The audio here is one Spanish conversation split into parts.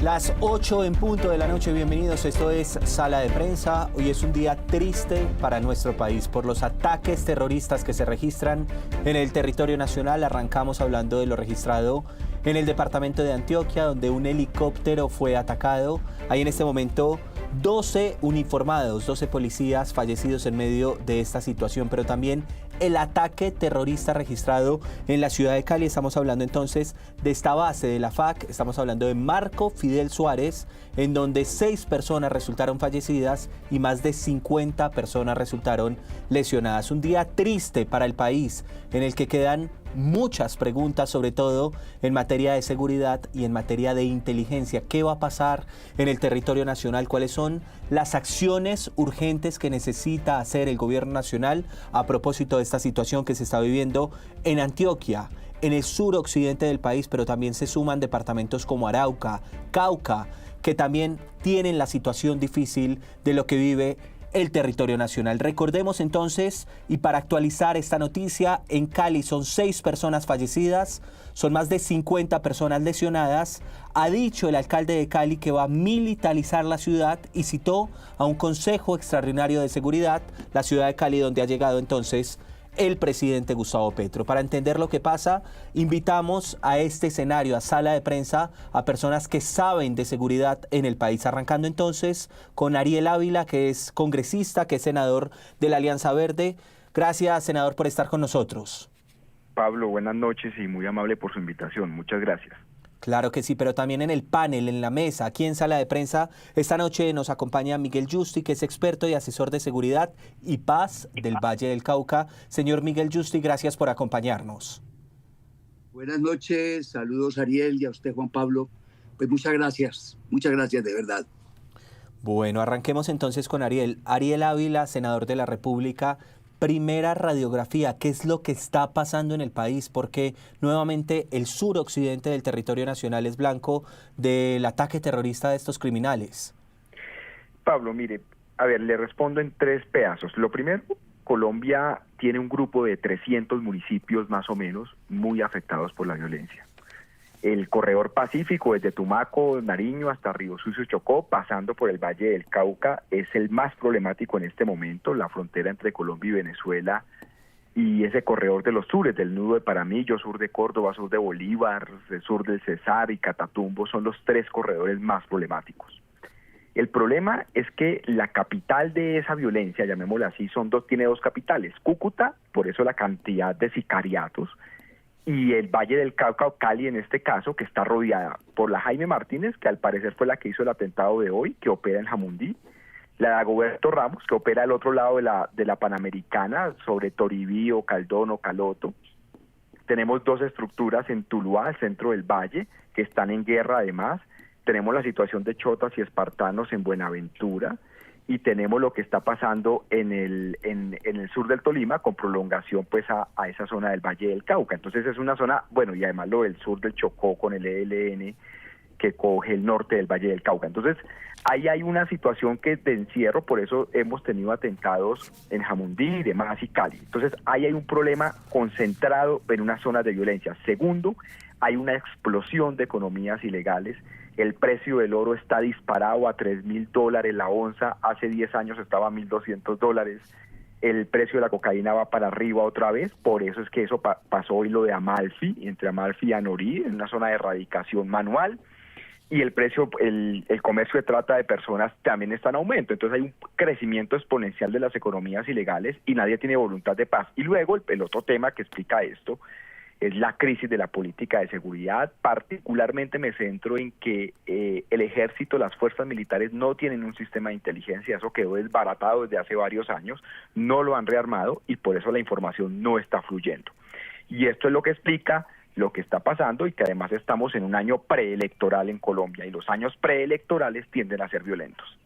Las 8 en punto de la noche, bienvenidos, esto es Sala de Prensa. Hoy es un día triste para nuestro país por los ataques terroristas que se registran en el territorio nacional. Arrancamos hablando de lo registrado en el departamento de Antioquia, donde un helicóptero fue atacado. Hay en este momento 12 uniformados, 12 policías fallecidos en medio de esta situación, pero también el ataque terrorista registrado en la ciudad de Cali. Estamos hablando entonces de esta base de la FARC, estamos hablando de Marco Fidel Suárez, en donde 6 personas resultaron fallecidas y más de 50 personas resultaron lesionadas. Un día triste para el país, en el que quedan muchas preguntas, sobre todo en materia de seguridad y en materia de inteligencia. ¿Qué va a pasar en el territorio nacional? ¿Cuáles son las acciones urgentes que necesita hacer el gobierno nacional a propósito de esta situación que se está viviendo en Antioquia, en el suroccidente del país, pero también se suman departamentos como Arauca, Cauca, que también tienen la situación difícil de lo que vive el territorio nacional? Recordemos entonces, y para actualizar esta noticia, en Cali son 6 personas fallecidas, son más de 50 personas lesionadas. Ha dicho el alcalde de Cali que va a militarizar la ciudad y citó a un consejo extraordinario de seguridad, la ciudad de Cali, donde ha llegado entonces el presidente Gustavo Petro. Para entender lo que pasa, invitamos a este escenario, a Sala de Prensa, a personas que saben de seguridad en el país. Arrancando entonces con Ariel Ávila, que es congresista, que es senador de la Alianza Verde. Gracias, senador, por estar con nosotros. Pablo, buenas noches y muy amable por su invitación. Muchas gracias. Claro que sí, pero también en el panel, en la mesa, aquí en Sala de Prensa, esta noche nos acompaña Miguel Yusti, que es experto y asesor de seguridad y paz del Valle del Cauca. Señor Miguel Yusti, gracias por acompañarnos. Buenas noches, saludos Ariel y a usted, Juan Pablo. Pues muchas gracias de verdad. Bueno, arranquemos entonces con Ariel. Ariel Ávila, senador de la República. Primera radiografía, ¿qué es lo que está pasando en el país? Porque nuevamente el suroccidente del territorio nacional es blanco del ataque terrorista de estos criminales. Pablo, mire, a ver, le respondo en 3 pedazos. Lo primero, Colombia tiene un grupo de 300 municipios más o menos muy afectados por la violencia. El corredor pacífico desde Tumaco, Nariño hasta Río Sucio, Chocó, pasando por el Valle del Cauca, es el más problemático en este momento, la frontera entre Colombia y Venezuela, y ese corredor de los sures, del nudo de Paramillo, sur de Córdoba, sur de Bolívar, sur del Cesar y Catatumbo, son los 3 corredores más problemáticos. El problema es que la capital de esa violencia, llamémosla así, tiene 2 capitales, Cúcuta, por eso la cantidad de sicariatos, y el Valle del Cauca, o Cali en este caso, que está rodeada por la Jaime Martínez, que al parecer fue la que hizo el atentado de hoy, que opera en Jamundí, la de Dagoberto Ramos, que opera al otro lado de la Panamericana, sobre Toribío, Caldón, Caloto. Tenemos 2 estructuras en Tuluá, el centro del valle, que están en guerra además. Tenemos la situación de chotas y espartanos en Buenaventura, y tenemos lo que está pasando en el sur del Tolima, con prolongación pues a esa zona del Valle del Cauca. Entonces es una zona, bueno, y además lo del sur del Chocó con el ELN, que coge el norte del Valle del Cauca. Entonces ahí hay una situación que de encierro, por eso hemos tenido atentados en Jamundí y demás y Cali. Entonces ahí hay un problema concentrado en una zona de violencia. Segundo, hay una explosión de economías ilegales. El precio del oro está disparado a $3.000 la onza, hace 10 años estaba a $1.200. El precio de la cocaína va para arriba otra vez, por eso es que eso pasó hoy lo de Amalfi, entre Amalfi y Anorí, en una zona de erradicación manual, y el precio, el comercio de trata de personas también está en aumento. Entonces hay un crecimiento exponencial de las economías ilegales y nadie tiene voluntad de paz. Y luego el otro tema que explica esto es la crisis de la política de seguridad. Particularmente me centro en que el ejército, las fuerzas militares no tienen un sistema de inteligencia, eso quedó desbaratado desde hace varios años, no lo han rearmado y por eso la información no está fluyendo. Y esto es lo que explica lo que está pasando y que además estamos en un año preelectoral en Colombia y los años preelectorales tienden a ser violentos.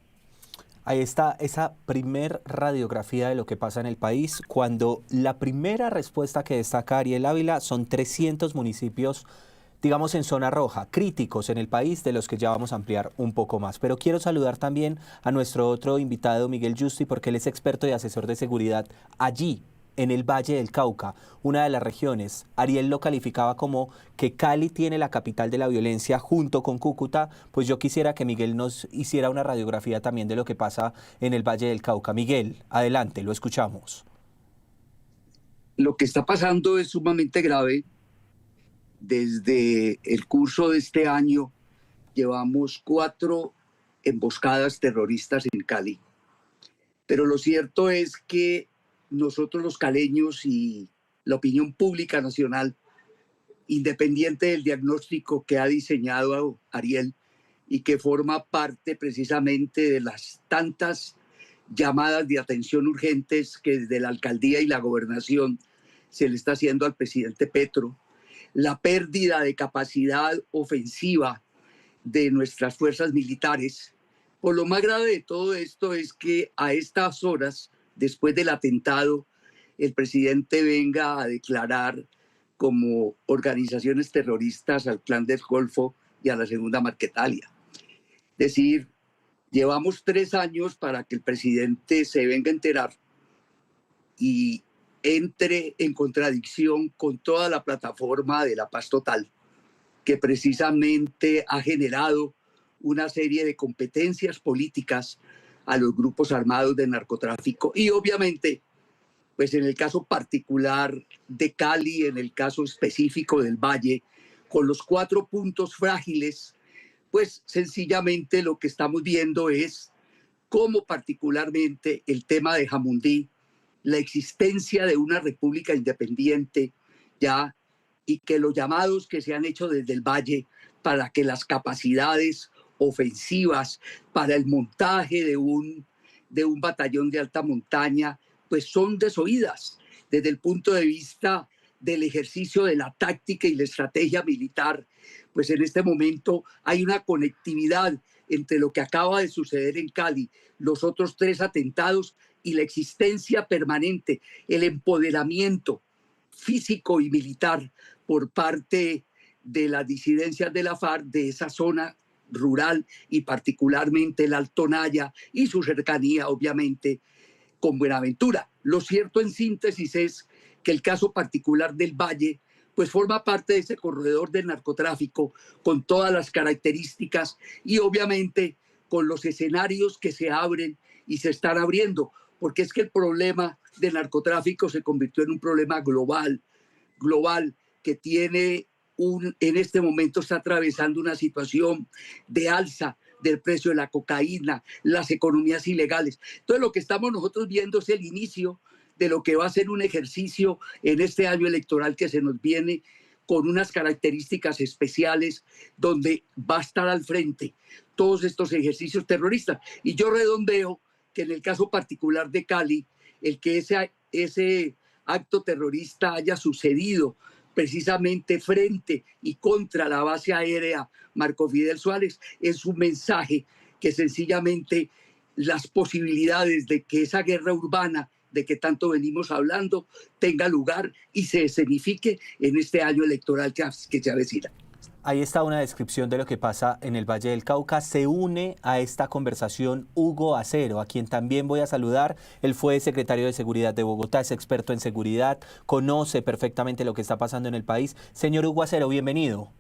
Ahí está esa primer radiografía de lo que pasa en el país, cuando la primera respuesta que destaca Ariel Ávila son 300 municipios, digamos, en zona roja, críticos en el país, de los que ya vamos a ampliar un poco más. Pero quiero saludar también a nuestro otro invitado, Miguel Yusti, porque él es experto y asesor de seguridad allí, en el Valle del Cauca, una de las regiones. Ariel lo calificaba como que Cali tiene la capital de la violencia junto con Cúcuta, pues yo quisiera que Miguel nos hiciera una radiografía también de lo que pasa en el Valle del Cauca. Miguel, adelante, lo escuchamos. Lo que está pasando es sumamente grave. Desde el curso de este año llevamos 4 emboscadas terroristas en Cali. Pero lo cierto es que nosotros los caleños y la opinión pública nacional, independiente del diagnóstico que ha diseñado Ariel y que forma parte precisamente de las tantas llamadas de atención urgentes que desde la alcaldía y la gobernación se le está haciendo al presidente Petro, la pérdida de capacidad ofensiva de nuestras fuerzas militares. Por lo más grave de todo esto es que a estas horas, después del atentado, el presidente venga a declarar como organizaciones terroristas al Clan del Golfo y a la Segunda Marquetalia. Es decir, llevamos 3 años para que el presidente se venga a enterar y entre en contradicción con toda la plataforma de la paz total, que precisamente ha generado una serie de competencias políticas a los grupos armados de narcotráfico. Y obviamente, pues en el caso particular de Cali, en el caso específico del Valle, con los 4 puntos frágiles, pues sencillamente lo que estamos viendo es cómo particularmente el tema de Jamundí, la existencia de una república independiente ya, y que los llamados que se han hecho desde el Valle para que las capacidades ofensivas para el montaje de un batallón de alta montaña, pues son desoídas desde el punto de vista del ejercicio de la táctica y la estrategia militar. Pues en este momento hay una conectividad entre lo que acaba de suceder en Cali, los otros 3 atentados y la existencia permanente, el empoderamiento físico y militar por parte de las disidencias de la FARC de esa zona rural y particularmente el Alto Naya y su cercanía, obviamente, con Buenaventura. Lo cierto en síntesis es que el caso particular del Valle pues forma parte de ese corredor del narcotráfico con todas las características y obviamente con los escenarios que se abren y se están abriendo, porque es que el problema del narcotráfico se convirtió en un problema global que tiene en este momento está atravesando una situación de alza del precio de la cocaína, las economías ilegales. Entonces lo que estamos nosotros viendo es el inicio de lo que va a ser un ejercicio en este año electoral que se nos viene con unas características especiales donde va a estar al frente todos estos ejercicios terroristas. Y yo redondeo que en el caso particular de Cali, el que ese acto terrorista haya sucedido precisamente frente y contra la base aérea Marco Fidel Suárez es un mensaje que sencillamente las posibilidades de que esa guerra urbana de que tanto venimos hablando tenga lugar y se escenifique en este año electoral que se avecina. Ahí está una descripción de lo que pasa en el Valle del Cauca. Se une a esta conversación Hugo Acero, a quien también voy a saludar. Él fue secretario de Seguridad de Bogotá, es experto en seguridad, conoce perfectamente lo que está pasando en el país. Señor Hugo Acero, bienvenido.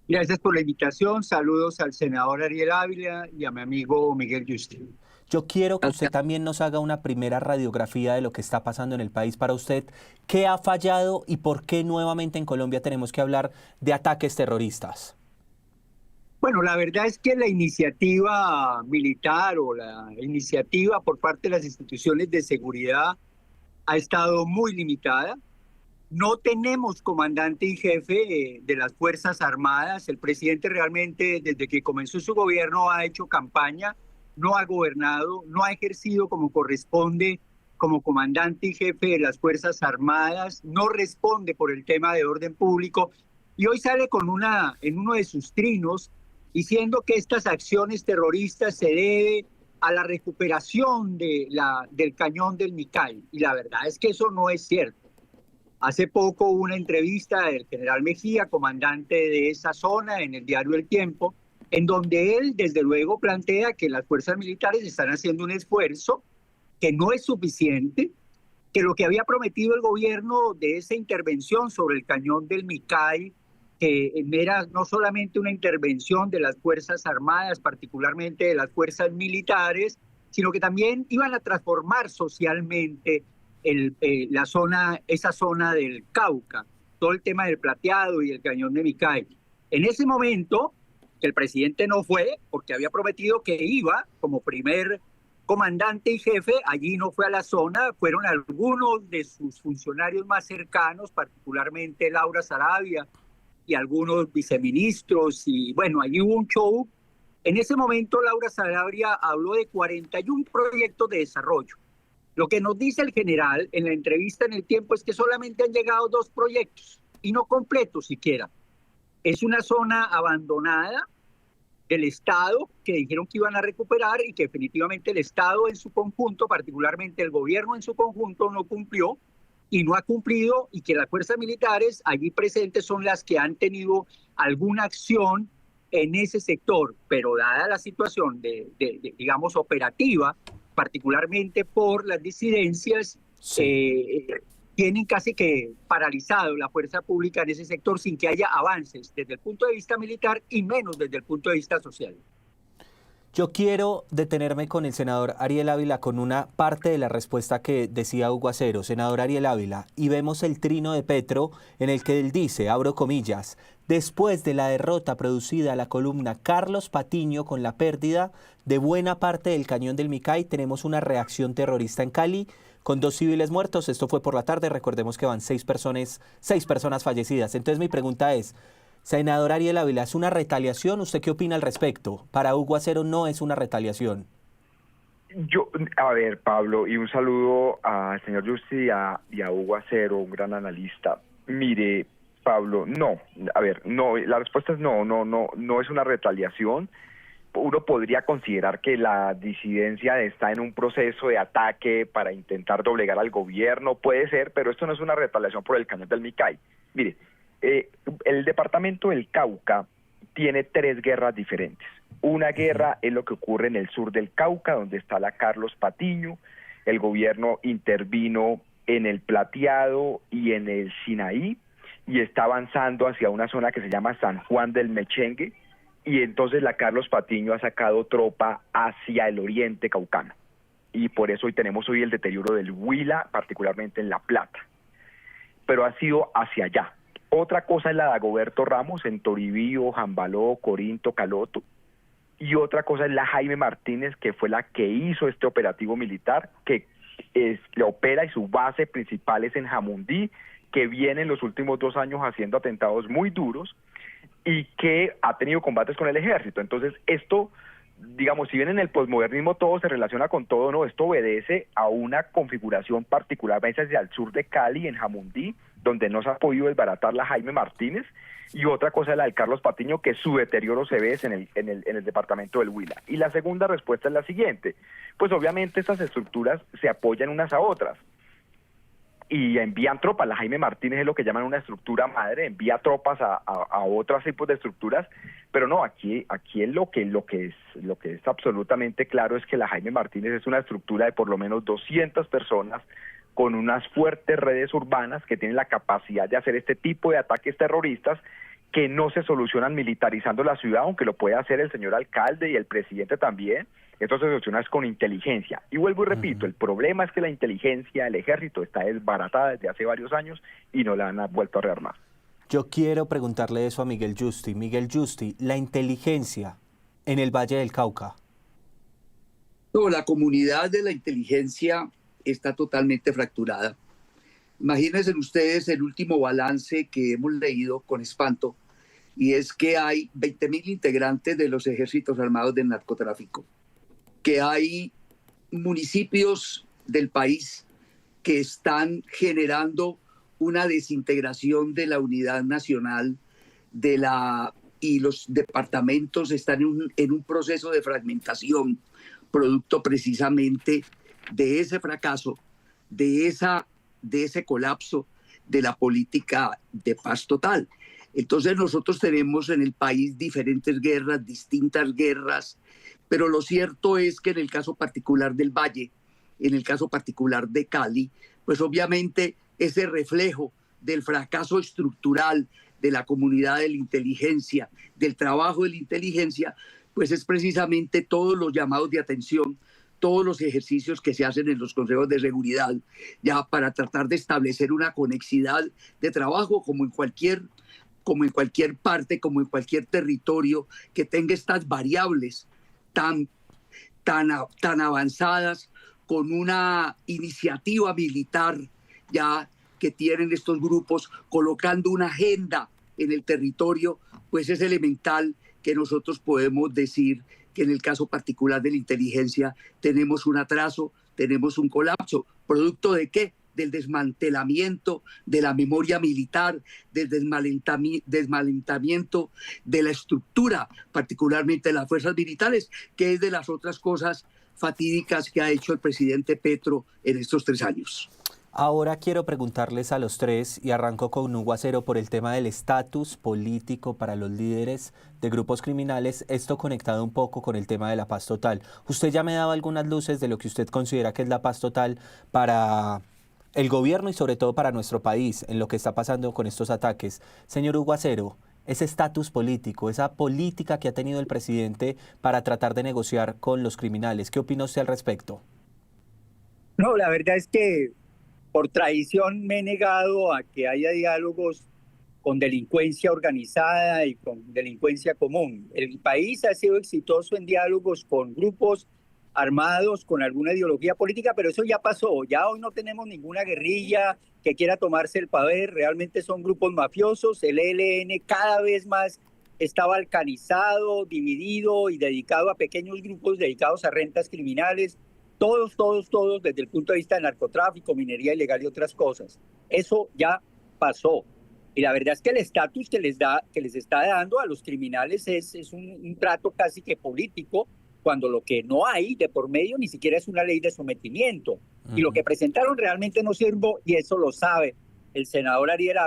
Gracias por la invitación. Saludos al senador Ariel Ávila y a mi amigo Miguel Yuste. Yo quiero que usted también nos haga una primera radiografía de lo que está pasando en el país. Para usted, ¿qué ha fallado y por qué nuevamente en Colombia tenemos que hablar de ataques terroristas? Bueno, la verdad es que la iniciativa militar o la iniciativa por parte de las instituciones de seguridad ha estado muy limitada. No tenemos comandante y jefe de las Fuerzas Armadas. El presidente realmente, desde que comenzó su gobierno, ha hecho campaña, no ha gobernado, no ha ejercido como corresponde como comandante y jefe de las Fuerzas Armadas, no responde por el tema de orden público y hoy sale con en uno de sus trinos diciendo que estas acciones terroristas se deben a la recuperación del cañón del Micay. Y la verdad es que eso no es cierto. Hace poco hubo una entrevista del general Mejía, comandante de esa zona, en el diario El Tiempo, en donde él, desde luego, plantea que las fuerzas militares están haciendo un esfuerzo que no es suficiente, que lo que había prometido el gobierno de esa intervención sobre el cañón del Micay, que era no solamente una intervención de las Fuerzas Armadas, particularmente de las fuerzas militares, sino que también iban a transformar socialmente esa zona del Cauca, todo el tema del Plateado y el cañón de Micay. En ese momento, que el presidente no fue, porque había prometido que iba como primer comandante y jefe, allí no fue a la zona, fueron algunos de sus funcionarios más cercanos, particularmente Laura Sarabia y algunos viceministros, y bueno, allí hubo un show. En ese momento Laura Sarabia habló de 41 proyectos de desarrollo. Lo que nos dice el general en la entrevista en El Tiempo es que solamente han llegado 2 proyectos, y no completos siquiera. Es una zona abandonada del Estado que dijeron que iban a recuperar y que definitivamente el Estado en su conjunto, particularmente el gobierno en su conjunto, no cumplió y no ha cumplido, y que las fuerzas militares allí presentes son las que han tenido alguna acción en ese sector, pero dada la situación digamos, operativa, particularmente por las disidencias, sí, tienen casi que paralizado la fuerza pública en ese sector sin que haya avances desde el punto de vista militar y menos desde el punto de vista social. Yo quiero detenerme con el senador Ariel Ávila con una parte de la respuesta que decía Hugo Acero. Senador Ariel Ávila, y vemos el trino de Petro en el que él dice, abro comillas, después de la derrota producida a la columna Carlos Patiño con la pérdida de buena parte del cañón del Micay, tenemos una reacción terrorista en Cali con 2 civiles muertos. Esto fue por la tarde, recordemos que van 6 personas fallecidas. Entonces mi pregunta es, senador Ariel Ávila, ¿es una retaliación? ¿Usted qué opina al respecto? Para Hugo Acero no es una retaliación. A ver, Pablo, y un saludo al señor Justi y a Hugo Acero, un gran analista. Mire, Pablo, no, la respuesta es no es una retaliación. Uno podría considerar que la disidencia está en un proceso de ataque para intentar doblegar al gobierno, puede ser, pero esto no es una retaliación por el cañón del Micay. Mire, el departamento del Cauca tiene 3 guerras diferentes. Una guerra es lo que ocurre en el sur del Cauca, donde está la Carlos Patiño. El gobierno intervino en el Plateado y en el Sinaí y está avanzando hacia una zona que se llama San Juan del Mechengue, y entonces la Carlos Patiño ha sacado tropa hacia el oriente caucano. Y por eso hoy tenemos el deterioro del Huila, particularmente en La Plata. Pero ha sido hacia allá. Otra cosa es la de Dagoberto Ramos en Toribío, Jambaló, Corinto, Caloto. Y otra cosa es la Jaime Martínez, que fue la que hizo este operativo militar, que opera y su base principal es en Jamundí, que viene en los últimos 2 años haciendo atentados muy duros y que ha tenido combates con el ejército. Entonces esto, digamos, si bien en el posmodernismo todo se relaciona con todo, no, esto obedece a una configuración particularmente hacia el sur de Cali, en Jamundí, donde no se ha podido desbaratar la Jaime Martínez, y otra cosa es la del Carlos Patiño, que su deterioro se ve en el departamento del Huila. Y la segunda respuesta es la siguiente, pues obviamente estas estructuras se apoyan unas a otras, y envían tropas. La Jaime Martínez es lo que llaman una estructura madre, envía tropas a otros tipos de estructuras, pero no, aquí lo que es absolutamente claro es que la Jaime Martínez es una estructura de por lo menos 200 personas con unas fuertes redes urbanas que tienen la capacidad de hacer este tipo de ataques terroristas que no se solucionan militarizando la ciudad, aunque lo puede hacer el señor alcalde y el presidente también. Esto se soluciona con inteligencia. Y vuelvo y repito, el problema es que la inteligencia del ejército está desbaratada desde hace varios años y no la han vuelto a rearmar. Yo quiero preguntarle eso a Miguel Justi. Miguel Justi, la inteligencia en el Valle del Cauca. No, la comunidad de la inteligencia está totalmente fracturada. Imagínense ustedes el último balance que hemos leído con espanto, y es que hay 20.000 integrantes de los ejércitos armados del narcotráfico, que hay municipios del país que están generando una desintegración de la unidad nacional, y los departamentos están en un proceso de fragmentación, producto precisamente de ese fracaso, de ese colapso de la política de paz total. Entonces nosotros tenemos en el país diferentes guerras, distintas guerras, pero lo cierto es que en el caso particular del Valle, en el caso particular de Cali, pues obviamente ese reflejo del fracaso estructural de la comunidad de la inteligencia, del trabajo de la inteligencia, pues es precisamente todos los llamados de atención, todos los ejercicios que se hacen en los consejos de seguridad, ya para tratar de establecer una conexidad de trabajo como en cualquier parte, como en cualquier territorio que tenga estas variables tan avanzadas, con una iniciativa militar ya que tienen estos grupos colocando una agenda en el territorio, pues es elemental que nosotros podemos decir que en el caso particular de la inteligencia tenemos un atraso, tenemos un colapso. ¿Producto de qué? Del desmantelamiento de la memoria militar, del desmantelamiento de la estructura, particularmente de las fuerzas militares, que es de las otras cosas fatídicas que ha hecho el presidente Petro en estos 3 años. Ahora quiero preguntarles a los tres, y arranco con Hugo Acero, por el tema del estatus político para los líderes de grupos criminales, esto conectado un poco con el tema de la paz total. Usted ya me daba algunas luces de lo que usted considera que es la paz total para el gobierno y sobre todo para nuestro país, en lo que está pasando con estos ataques. Señor Hugo Acero, ese estatus político, esa política que ha tenido el presidente para tratar de negociar con los criminales, ¿qué opina usted al respecto? No, la verdad es que por tradición me he negado a que haya diálogos con delincuencia organizada y con delincuencia común. El país ha sido exitoso en diálogos con grupos armados, con alguna ideología política, pero eso ya pasó. Ya hoy no tenemos ninguna guerrilla que quiera tomarse el poder, realmente son grupos mafiosos. El ELN cada vez más está balcanizado, dividido y dedicado a pequeños grupos dedicados a rentas criminales. Todos, desde el punto de vista de narcotráfico, minería ilegal y otras cosas. Eso ya pasó. Y la verdad es que el estatus que les está dando a los criminales es un trato casi que político, cuando lo que no hay de por medio ni siquiera es una ley de sometimiento. Y lo que presentaron realmente no sirve, y eso lo sabe el senador Ariel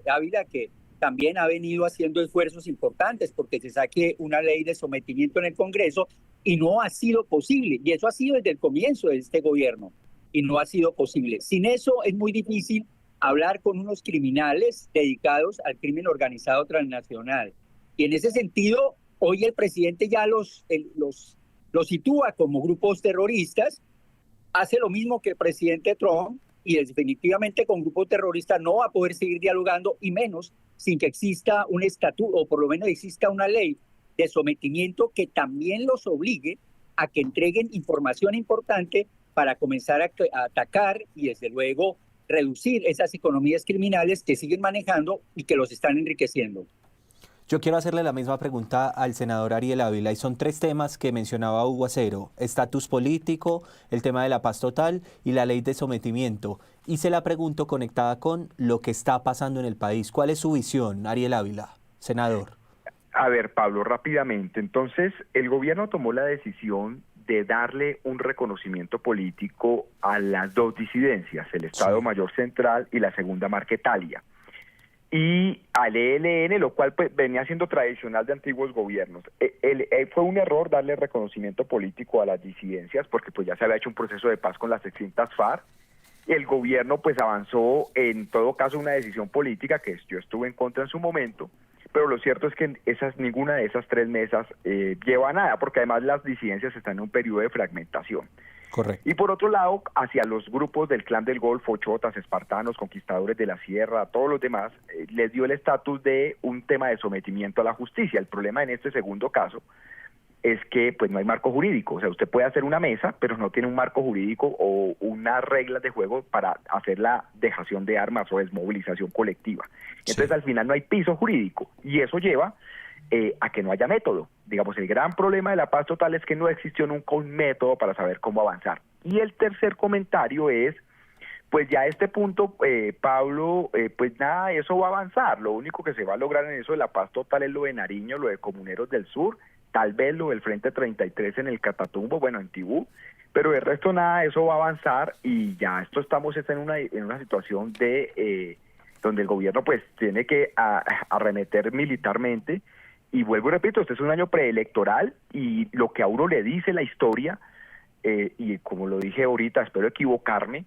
Ávila, que también ha venido haciendo esfuerzos importantes porque se saque una ley de sometimiento en el Congreso, y no ha sido posible. Y eso ha sido desde el comienzo de este gobierno, y no ha sido posible. Sin eso es muy difícil hablar con unos criminales dedicados al crimen organizado transnacional. Y en ese sentido, hoy el presidente ya los sitúa como grupos terroristas, hace lo mismo que el presidente Trump, y definitivamente con grupos terroristas no va a poder seguir dialogando, y menos sin que exista un estatuto, o por lo menos exista una ley de sometimiento que también los obligue a que entreguen información importante para comenzar a atacar y desde luego reducir esas economías criminales que siguen manejando y que los están enriqueciendo. Yo quiero hacerle la misma pregunta al senador Ariel Ávila, y son 3 temas que mencionaba Hugo Acero: estatus político, el tema de la paz total y la ley de sometimiento. Y se la pregunto conectada con lo que está pasando en el país. ¿Cuál es su visión, Ariel Ávila, senador? A ver, Pablo, rápidamente. Entonces, el gobierno tomó la decisión de darle un reconocimiento político a las 2 disidencias, el Estado Mayor Central y la Segunda Marquetalia, y al ELN, lo cual pues venía siendo tradicional de antiguos gobiernos. Fue un error darle reconocimiento político a las disidencias, porque pues ya se había hecho un proceso de paz con las extintas FARC. El gobierno pues avanzó en todo caso una decisión política que yo estuve en contra en su momento, pero lo cierto es que ninguna de esas 3 mesas lleva a nada, porque además las disidencias están en un periodo de fragmentación. Correcto. Y por otro lado, hacia los grupos del Clan del Golfo, chotas, espartanos, conquistadores de la sierra, todos los demás, les dio el estatus de un tema de sometimiento a la justicia. El problema en este segundo caso es que pues no hay marco jurídico. O sea, usted puede hacer una mesa, pero no tiene un marco jurídico o unas reglas de juego para hacer la dejación de armas o desmovilización colectiva. Entonces, al final no hay piso jurídico, y eso lleva a que no haya método. Digamos, el gran problema de la paz total es que no existió nunca un método para saber cómo avanzar. Y el tercer comentario es, pues ya a este punto, Pablo, pues nada, eso va a avanzar. Lo único que se va a lograr en eso de la paz total es lo de Nariño, lo de Comuneros del Sur, tal vez lo del Frente 33 en el Catatumbo, bueno, en Tibú, pero el resto nada, eso va a avanzar, y ya estamos en una situación de donde el gobierno pues tiene que arremeter militarmente. Y vuelvo y repito, este es un año preelectoral, y lo que a uno le dice la historia, y como lo dije ahorita, espero equivocarme,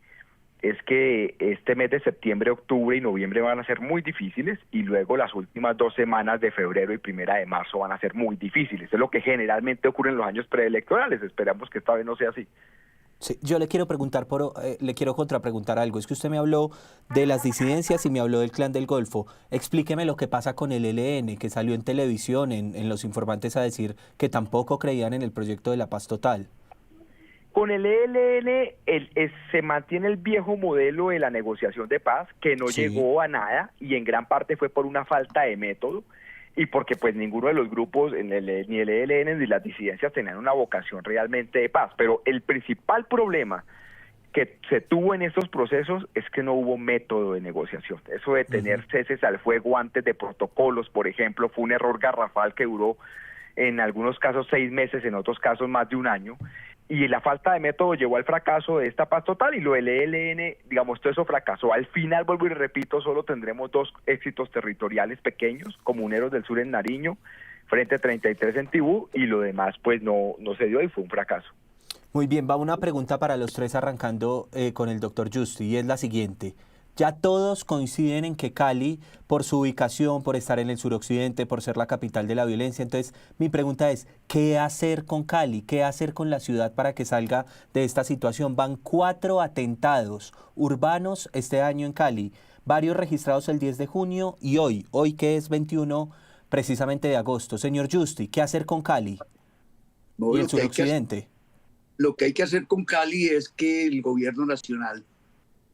es que este mes de septiembre, octubre y noviembre van a ser muy difíciles y luego las últimas 2 semanas de febrero y 1 de marzo van a ser muy difíciles. Es lo que generalmente ocurre en los años preelectorales. Esperamos que esta vez no sea así. Sí, yo le quiero preguntar, le quiero contrapreguntar algo. Es que usted me habló de las disidencias y me habló del Clan del Golfo. Explíqueme lo que pasa con el ELN, que salió en televisión, en Los Informantes, a decir que tampoco creían en el proyecto de la paz total. Con el ELN se mantiene el viejo modelo de la negociación de paz, que no llegó a nada y en gran parte fue por una falta de método y porque pues ninguno de los grupos, ni el ELN ni las disidencias tenían una vocación realmente de paz. Pero el principal problema que se tuvo en estos procesos es que no hubo método de negociación. Eso de tener ceses al fuego antes de protocolos, por ejemplo, fue un error garrafal que duró en algunos casos 6 meses, en otros casos más de 1 año. Y la falta de método llevó al fracaso de esta paz total y lo del ELN, digamos, todo eso fracasó. Al final, vuelvo y repito, solo tendremos 2 éxitos territoriales pequeños, Comuneros del Sur en Nariño, Frente 33 en Tibú, y lo demás pues no se dio y fue un fracaso. Muy bien, va una pregunta para los tres arrancando con el doctor Justi y es la siguiente. Ya todos coinciden en que Cali, por su ubicación, por estar en el suroccidente, por ser la capital de la violencia, entonces mi pregunta es, ¿qué hacer con Cali? ¿Qué hacer con la ciudad para que salga de esta situación? Van 4 atentados urbanos este año en Cali, varios registrados el 10 de junio y hoy que es 21 precisamente de agosto. Señor Justi, ¿qué hacer con Cali y el suroccidente? Lo que hay que hacer con Cali es que el gobierno nacional,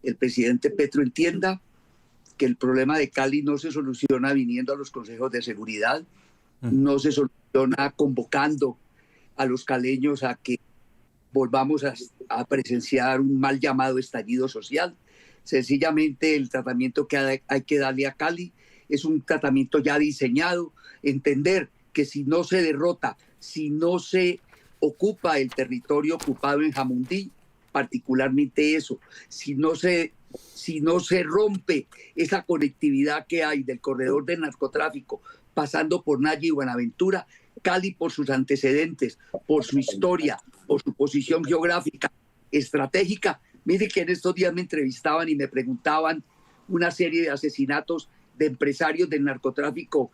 el presidente Petro, entienda que el problema de Cali no se soluciona viniendo a los consejos de seguridad, no se soluciona convocando a los caleños a que volvamos a presenciar un mal llamado estallido social. Sencillamente el tratamiento que hay que darle a Cali es un tratamiento ya diseñado, entender que si no se derrota, si no se ocupa el territorio ocupado en Jamundí, particularmente eso, si no se rompe esa conectividad que hay del corredor del narcotráfico pasando por Naya y Buenaventura, Cali por sus antecedentes, por su historia, por su posición geográfica, estratégica. Mire que en estos días me entrevistaban y me preguntaban una serie de asesinatos de empresarios del narcotráfico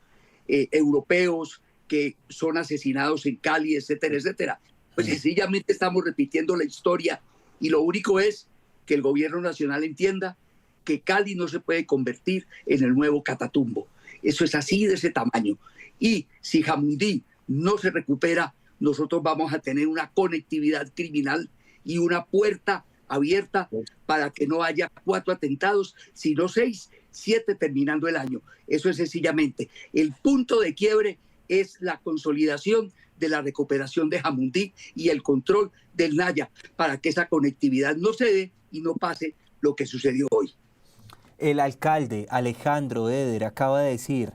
europeos que son asesinados en Cali, etcétera, etcétera. Pues sencillamente estamos repitiendo la historia y lo único es que el gobierno nacional entienda que Cali no se puede convertir en el nuevo Catatumbo. Eso es así, de ese tamaño. Y si Jamundí no se recupera, nosotros vamos a tener una conectividad criminal y una puerta abierta para que no haya 4 atentados, sino 6, 7 terminando el año. Eso es sencillamente. El punto de quiebre es la consolidación de la recuperación de Jamundí y el control del Naya para que esa conectividad no se dé y no pase lo que sucedió hoy. El alcalde Alejandro Eder acaba de decir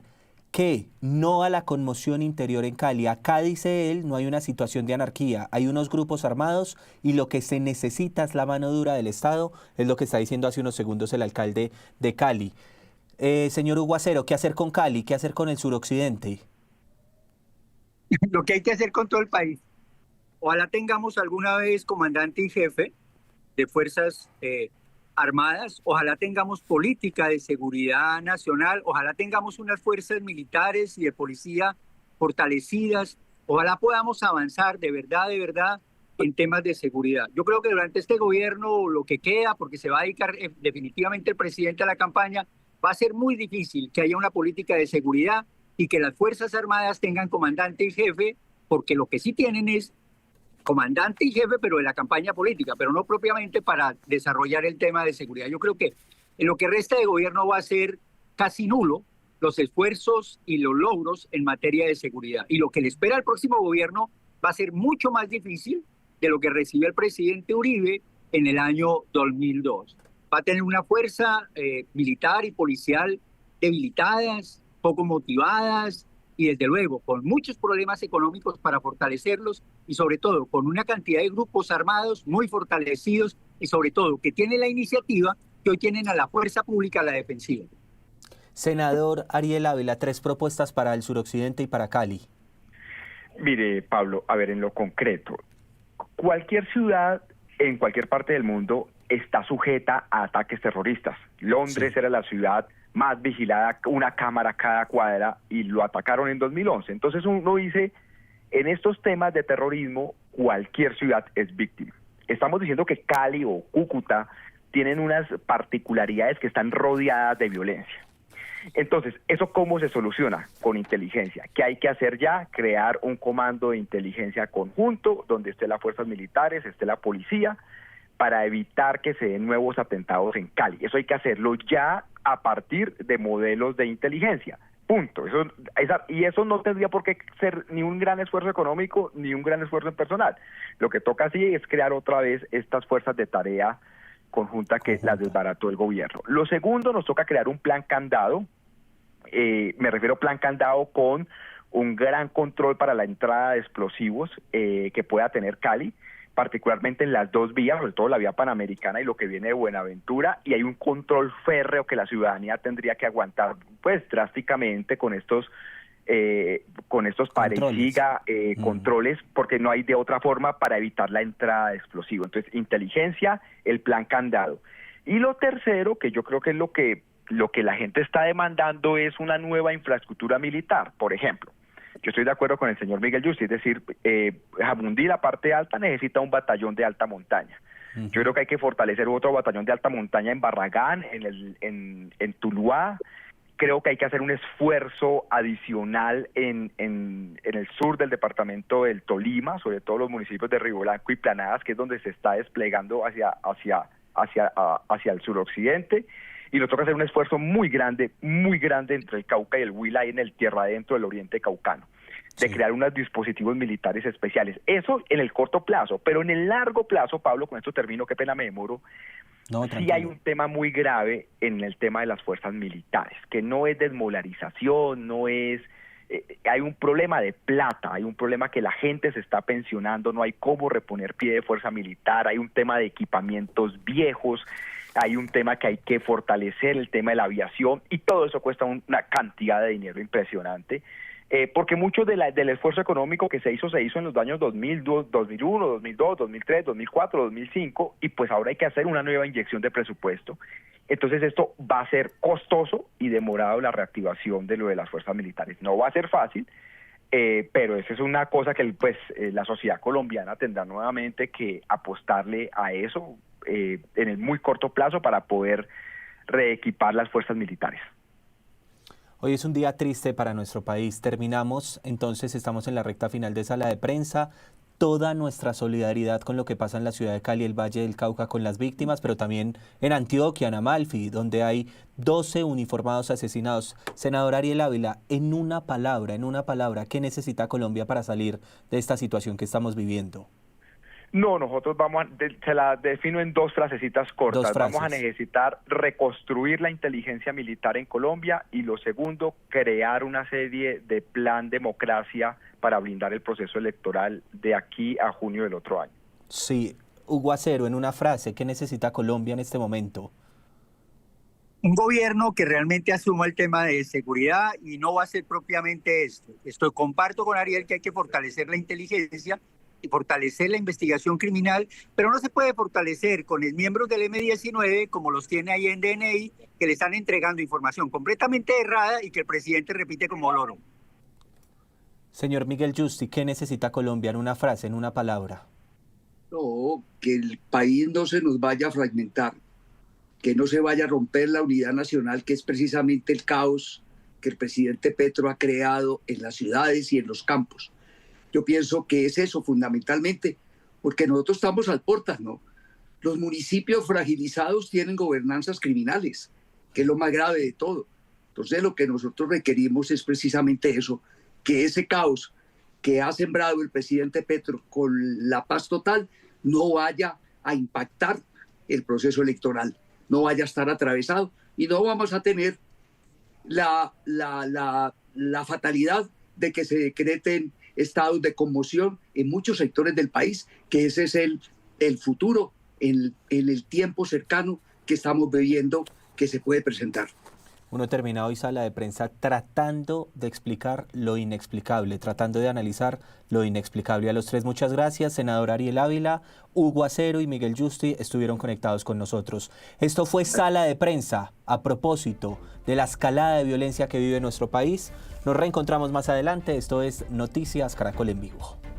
que no a la conmoción interior en Cali. Acá, dice él, no hay una situación de anarquía, hay unos grupos armados y lo que se necesita es la mano dura del Estado, es lo que está diciendo hace unos segundos el alcalde de Cali. Señor Hugo Acero, ¿qué hacer con Cali? ¿Qué hacer con el suroccidente? Lo que hay que hacer con todo el país. Ojalá tengamos alguna vez comandante y jefe de fuerzas armadas, ojalá tengamos política de seguridad nacional, ojalá tengamos unas fuerzas militares y de policía fortalecidas, ojalá podamos avanzar de verdad en temas de seguridad. Yo creo que durante este gobierno lo que queda, porque se va a dedicar definitivamente el presidente a la campaña, va a ser muy difícil que haya una política de seguridad y que las Fuerzas Armadas tengan comandante y jefe, porque lo que sí tienen es comandante y jefe, pero de la campaña política, pero no propiamente para desarrollar el tema de seguridad. Yo creo que en lo que resta de gobierno va a ser casi nulo los esfuerzos y los logros en materia de seguridad. Y lo que le espera al próximo gobierno va a ser mucho más difícil de lo que recibió el presidente Uribe en el año 2002. Va a tener una fuerza militar y policial debilitadas, poco motivadas y desde luego con muchos problemas económicos para fortalecerlos y sobre todo con una cantidad de grupos armados muy fortalecidos y sobre todo que tienen la iniciativa que hoy tienen a la fuerza pública a la defensiva. Senador Ariel Ávila, 3 propuestas para el suroccidente y para Cali. Mire, Pablo, a ver, en lo concreto, cualquier ciudad en cualquier parte del mundo está sujeta a ataques terroristas. Londres era la ciudad más vigilada, una cámara a cada cuadra, y lo atacaron en 2011. Entonces uno dice, en estos temas de terrorismo, cualquier ciudad es víctima. Estamos diciendo que Cali o Cúcuta tienen unas particularidades que están rodeadas de violencia. Entonces, ¿eso cómo se soluciona? Con inteligencia. ¿Qué hay que hacer ya? Crear un comando de inteligencia conjunto, donde esté las fuerzas militares, esté la policía, para evitar que se den nuevos atentados en Cali. Eso hay que hacerlo ya a partir de modelos de inteligencia. Punto. Y eso no tendría por qué ser ni un gran esfuerzo económico ni un gran esfuerzo en personal. Lo que toca sí es crear otra vez estas fuerzas de tarea conjunta que las desbarató el gobierno. Lo segundo, nos toca crear un plan candado. Me refiero a plan candado con un gran control para la entrada de explosivos que pueda tener Cali, particularmente en las dos vías, sobre todo la vía Panamericana y lo que viene de Buenaventura, y hay un control férreo que la ciudadanía tendría que aguantar pues drásticamente con estos controles, porque no hay de otra forma para evitar la entrada de explosivos. Entonces, inteligencia, el plan candado. Y lo tercero, que yo creo que es lo que la gente está demandando, es una nueva infraestructura militar. Por ejemplo, yo estoy de acuerdo con el señor Miguel Yusti, es decir, Jamundí, la parte alta, necesita un batallón de alta montaña. Yo creo que hay que fortalecer otro batallón de alta montaña en Barragán, en Tuluá. Creo que hay que hacer un esfuerzo adicional en el sur del departamento del Tolima, sobre todo los municipios de Río Blanco y Planadas, que es donde se está desplegando hacia el suroccidente. Y nos toca hacer un esfuerzo muy grande entre el Cauca y el Huila, y en el tierra adentro del oriente caucano, de crear unos dispositivos militares especiales. Eso en el corto plazo, pero en el largo plazo, Pablo, con esto termino, qué pena me demoro. No, sí hay un tema muy grave en el tema de las fuerzas militares, que no es desmolarización, no es... hay un problema de plata, hay un problema que la gente se está pensionando, no hay cómo reponer pie de fuerza militar, hay un tema de equipamientos viejos, hay un tema que hay que fortalecer, el tema de la aviación, y todo eso cuesta una cantidad de dinero impresionante. Porque mucho del esfuerzo económico que se hizo en los años 2002, 2001, 2002, 2003, 2004, 2005, y pues ahora hay que hacer una nueva inyección de presupuesto. Entonces esto va a ser costoso y demorado, la reactivación de lo de las fuerzas militares. No va a ser fácil, pero esa es una cosa que la sociedad colombiana tendrá nuevamente que apostarle a eso en el muy corto plazo para poder reequipar las fuerzas militares. Hoy es un día triste para nuestro país. Terminamos, entonces estamos en la recta final de Sala de Prensa. Toda nuestra solidaridad con lo que pasa en la ciudad de Cali, el Valle del Cauca, con las víctimas, pero también en Antioquia, en Amalfi, donde hay 12 uniformados asesinados. Senador Ariel Ávila, en una palabra, ¿qué necesita Colombia para salir de esta situación que estamos viviendo? No, nosotros se la defino en dos frasecitas cortas. Vamos a necesitar reconstruir la inteligencia militar en Colombia, y lo segundo, crear una serie de plan democracia para blindar el proceso electoral de aquí a junio del otro año. Sí, Hugo Acero, en una frase, ¿qué necesita Colombia en este momento? Un gobierno que realmente asuma el tema de seguridad, y no va a ser propiamente esto. Comparto con Ariel que hay que fortalecer la inteligencia y fortalecer la investigación criminal, pero no se puede fortalecer con miembros del M-19 como los tiene ahí en DNI, que le están entregando información completamente errada y que el presidente repite como loro. Señor Miguel Yusti, ¿qué necesita Colombia en una frase, en una palabra? No, que el país no se nos vaya a fragmentar, que no se vaya a romper la unidad nacional, que es precisamente el caos que el presidente Petro ha creado en las ciudades y en los campos. Yo pienso que es eso fundamentalmente, porque nosotros estamos al portas, ¿no? Los municipios fragilizados tienen gobernanzas criminales, que es lo más grave de todo. Entonces lo que nosotros requerimos es precisamente eso, que ese caos que ha sembrado el presidente Petro con la paz total no vaya a impactar el proceso electoral, no vaya a estar atravesado, y no vamos a tener la fatalidad de que se decreten estados de conmoción en muchos sectores del país, que ese es el futuro en el tiempo cercano que estamos viviendo, que se puede presentar. Uno termina hoy sala de prensa tratando de explicar lo inexplicable, tratando de analizar lo inexplicable. A los tres, muchas gracias. Senador Ariel Ávila, Hugo Acero y Miguel Yusti estuvieron conectados con nosotros. Esto fue Sala de Prensa a propósito de la escalada de violencia que vive nuestro país. Nos reencontramos más adelante. Esto es Noticias Caracol en Vivo.